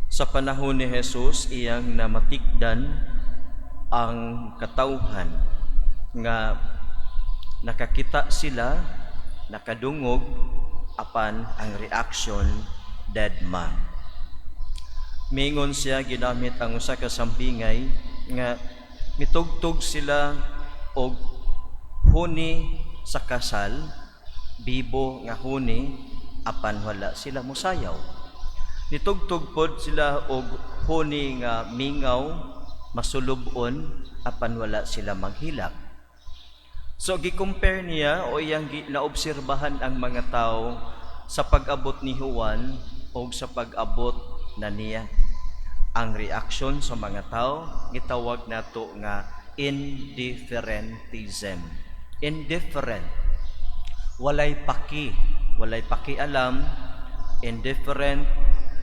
Sa panahon ni Jesus, iyang namatikdan ang katawhan nga nakakita sila, nakadungog, apan ang reaction deadma. Mingon siya ginamit ang usa ka sampingay nga mitugtog sila og huni sa kasal, bibo nga huni, apan wala sila mosayaw. Nitugtog pod sila og huni nga mingaw, masulubon, apan wala sila maghilak. So gi-compare niya o iyang naobserbahan ang mga tao sa pag-abot ni Juan o sa pag-abot na niya. Ang reaksyon sa mga tao gitawag nato nga indifferentism. Indifferent, walay pakialam, indifferent,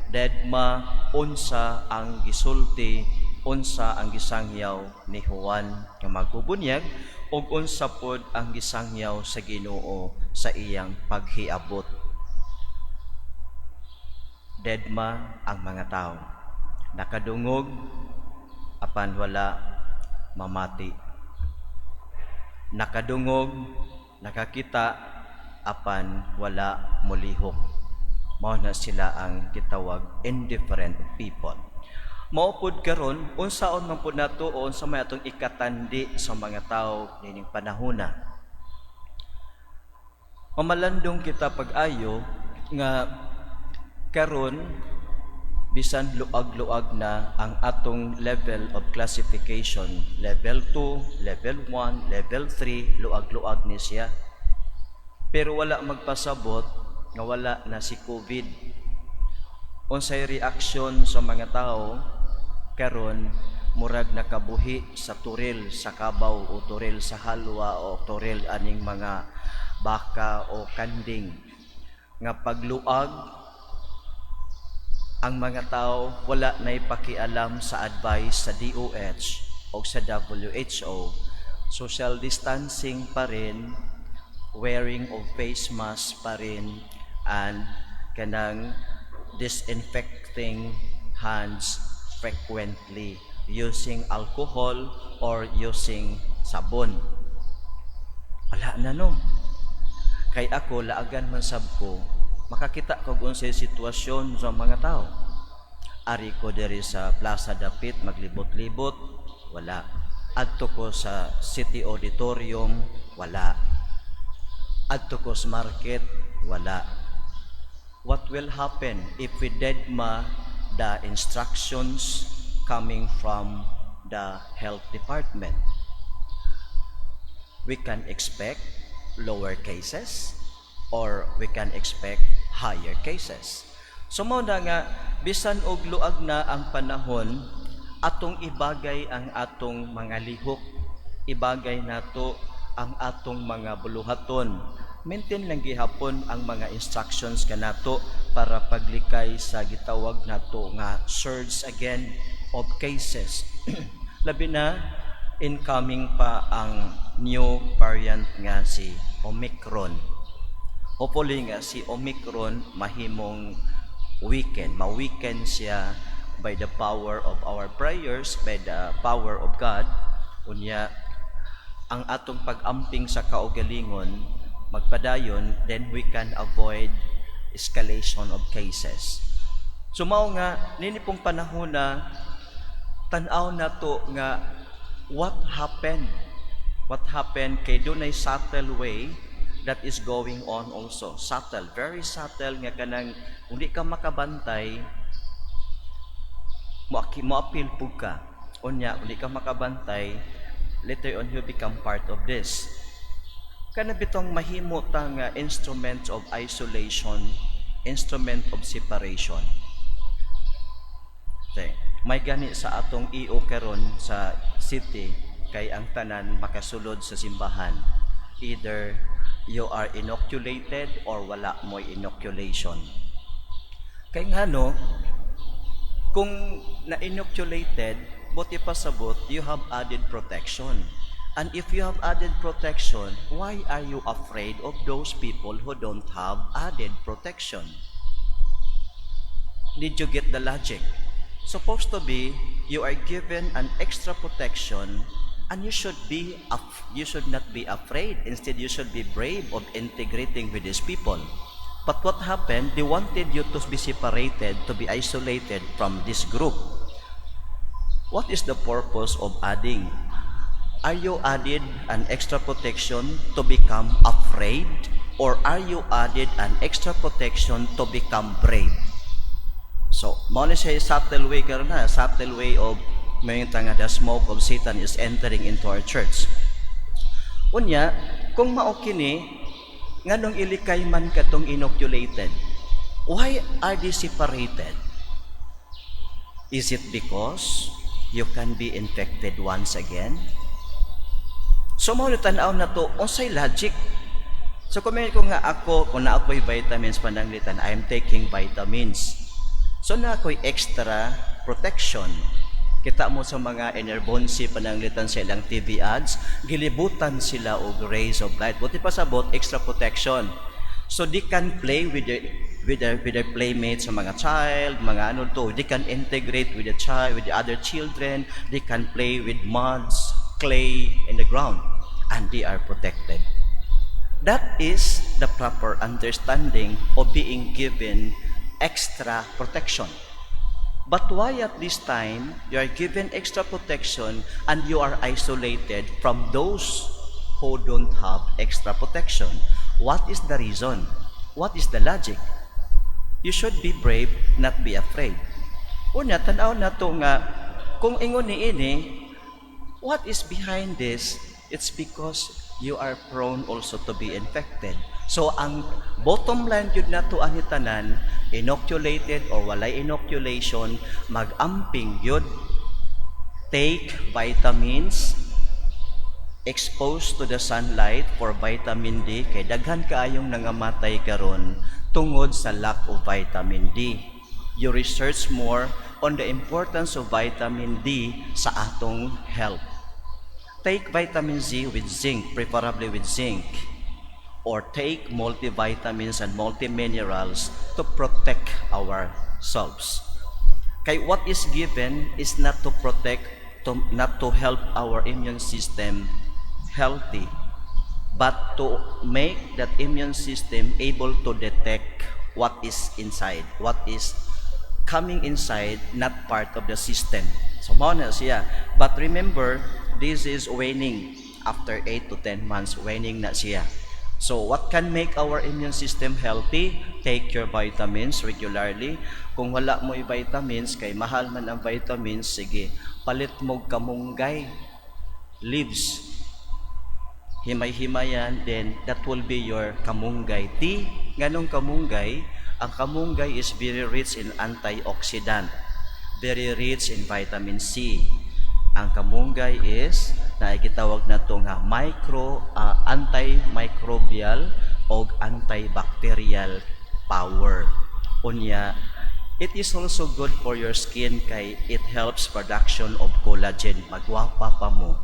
deadma, unsa ang gisulti, unsa ang gisangyaw ni Juan nga magbubunyag, ug unsa pod ang gisangyaw sa Ginoo sa iyang paghiabot. Deadma ang mga tao, nakadungog apan wala mamati, nakadungog, nakakita apan wala molihok. Mao na sila ang gitawag indifferent people. Mao pod karon unsaon man pud nato o unsa may atong ikatandi sa mga tao nining panahona. Mamalandong kita pag-ayo nga karon bisan luag-luag na ang atong level of classification, level 2, level 1, level 3, luag-luag ni siya. Pero wala magpasabot nga wala na si COVID. Unsay reaksyon sa mga tao karon murag nakabuhi sa turil sa kabaw o turil sa halwa o turil aning mga baka o kanding nga pagluag ang mga tao wala na ipakialam sa advice sa DOH o sa WHO. Social distancing pa rin, wearing of face mask pa rin, and kanang disinfecting hands frequently, using alcohol or using sabon. Wala na no. Kay ako, laagan man sab ko, makakita ko kung sa sitwasyon sa mga tao. Ari ko diri sa Plaza Dapit, maglibot-libot, wala. Adto ko sa City Auditorium, wala. Adto ko sa market, wala. What will happen if we deadma the instructions coming from the health department? We can expect lower cases or we can expect higher cases. So mao na nga bisan og luag na ang panahon, atong ibagay ang atong mga lihok, ibagay nato ang atong mga buluhaton. Maintain lang gihapon ang mga instructions kanato para paglikay sa gitawag nato nga surge again of cases. Labi na incoming pa ang new variant nga si Omicron. Hopefully nga si Omicron mahimong ma-weaken siya by the power of our prayers, by the power of God. Unya, ang atong pag-amping sa kaugalingon, magpadayon, then we can avoid escalation of cases. So mao nga, nini pong panahon na tan-aw na to nga what happened kay dunay subtle way that is going on also. Subtle, very subtle nga kanang kung di ka makabantay, mo-appeal po ka. Unya, kung di ka makabantay, later on you become part of this. Kana bitong mahimo ta nga instruments of isolation, instrument of separation. Okay. May gani sa atong EO karon sa city kay ang tanan makasulod sa simbahan. Either you are inoculated or wala mo'y inoculation. Kay nga no, kung na-inoculated, buti pa sabot, you have added protection. And if you have added protection, why are you afraid of those people who don't have added protection? Did you get the logic? Supposed to be, you are given an extra protection, and you should not be afraid. Instead, you should be brave of integrating with these people. But what happened? They wanted you to be separated, to be isolated from this group. What is the purpose of adding? Are you added an extra protection to become afraid? Or are you added an extra protection to become brave? So, mo ni siya subtle way karon na, subtle way of may nga the smoke of Satan is entering into our church. Unya, kung mao kini nganong ilikay man katong inoculated, why are they separated? Is it because you can be infected once again? So mao tan-aw na to unsay logic. So kung nga ako, kung na ako'y vitamins pananglitan, I am taking vitamins. So na ako'y extra protection. Kita mo sa mga enerbonsi pananglitan sa ilang TV ads, gilibutan sila og rays of light. Buti pa sabot, extra protection. So they can play with their playmates sa mga child, mga ano to. They can integrate with the child, with the other children. They can play with muds, clay in the ground, and they are protected. That is the proper understanding of being given extra protection. But why at this time you are given extra protection and you are isolated from those who don't have extra protection? What is the reason? What is the logic? You should be brave, not be afraid. Una, tanaw na to nga, kung ingon ni ini, what is behind this? It's because you are prone also to be infected. So ang bottom line yun na to ani tanan, inoculated or walay inoculation, mag-amping yun. Take vitamins, exposed to the sunlight for vitamin D, kay daghan kaayong nangamatay karon tungod sa lack of vitamin D. You research more on the importance of vitamin D sa atong health. Take vitamin Z with zinc, preferably with zinc, or take multivitamins and multiminerals to protect ourselves. Kay what is given is not to protect, not to help our immune system healthy, but to make that immune system able to detect what is inside, what is coming inside, not part of the system. So mao na siya. But remember, this is waning. After 8 to 10 months, waning na siya. So what can make our immune system healthy? Take your vitamins regularly. Kung wala mo i-vitamins, kay mahal man ang vitamins, sige, palit mo kamunggay, leaves, himay-himayan, then that will be your kamunggay tea. Ganong kamunggay? Ang kamunggay is very rich in antioxidant, very rich in vitamin C. Ang kamunggay is gitawag na ito nga antimicrobial o antibacterial power. Unya, it is also good for your skin kay it helps production of collagen. Magwapa pa mo.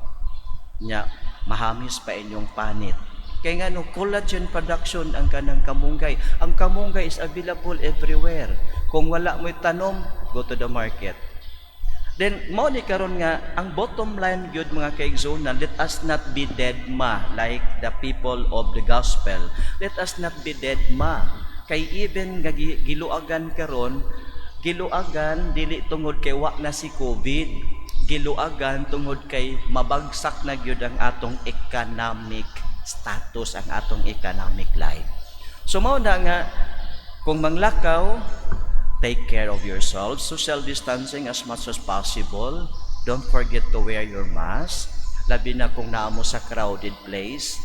Nya, mahamis pa inyong panit. Kaya nga no, collagen production ang kanang kamunggay. Ang kamunggay is available everywhere. Kung wala mo'y tanom, go to the market. Then, mao ni karon nga, ang bottom line gyud mga kaigsunan, let us not be dead ma, like the people of the gospel. Let us not be dead ma. Kay even nga giluagan karon, giluagan dili tungod kay wa na si COVID, giluagan tungod kay mabagsak na gyud ang atong economic status, ang atong economic life. So mao na nga, kung manglakaw, take care of yourself. Social distancing as much as possible. Don't forget to wear your mask. Labi na kung naamo sa crowded place.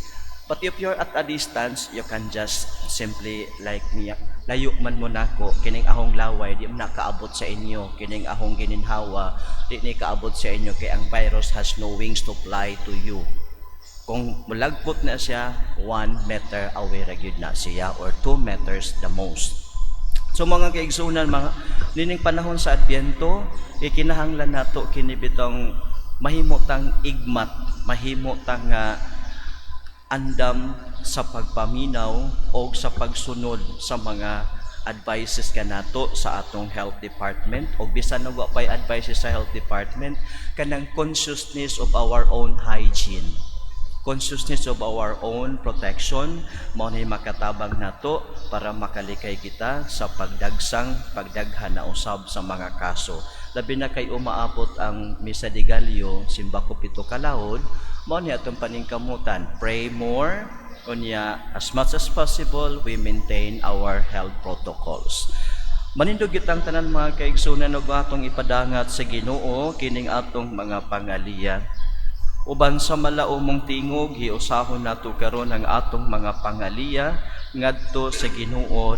But if you're at a distance, you can just simply like me, layo man mo nako, kining ahong laway, di mo nakaabot sa inyo. Kining ahong gininhawa, di ni kaabot sa inyo. Kay ang virus has no wings to fly to you. Kung mulagpot na siya, 1 meter away ragyod na siya or 2 meters the most. So mga kaigsunan, mga nining panahon sa Adbyento, ikinahanglan nato kini bitong mahimutang igmat, mahimutang andam sa pagpaminaw o sa pagsunod sa mga advices ka nato sa atong health department o bisan na wa pay advices sa health department, kanang consciousness of our own hygiene, consciousness of our own protection, mao ni makatabang nato para makalikay kita sa pagdaghan na usab sa mga kaso. Labi na kay umaabot ang misa de Gallo, simbako pito kalahod, mao ni atong paningkamutan, pray more, unya as much as possible we maintain our health protocols. Manindog kitang tanan mga kaigsunan ug atong ipadangat sa Ginoo kining atong mga pangaliya. Uban sa malao mong tingog, hiusahon nato karon ang atong mga pangaliya ngadto sa Ginoo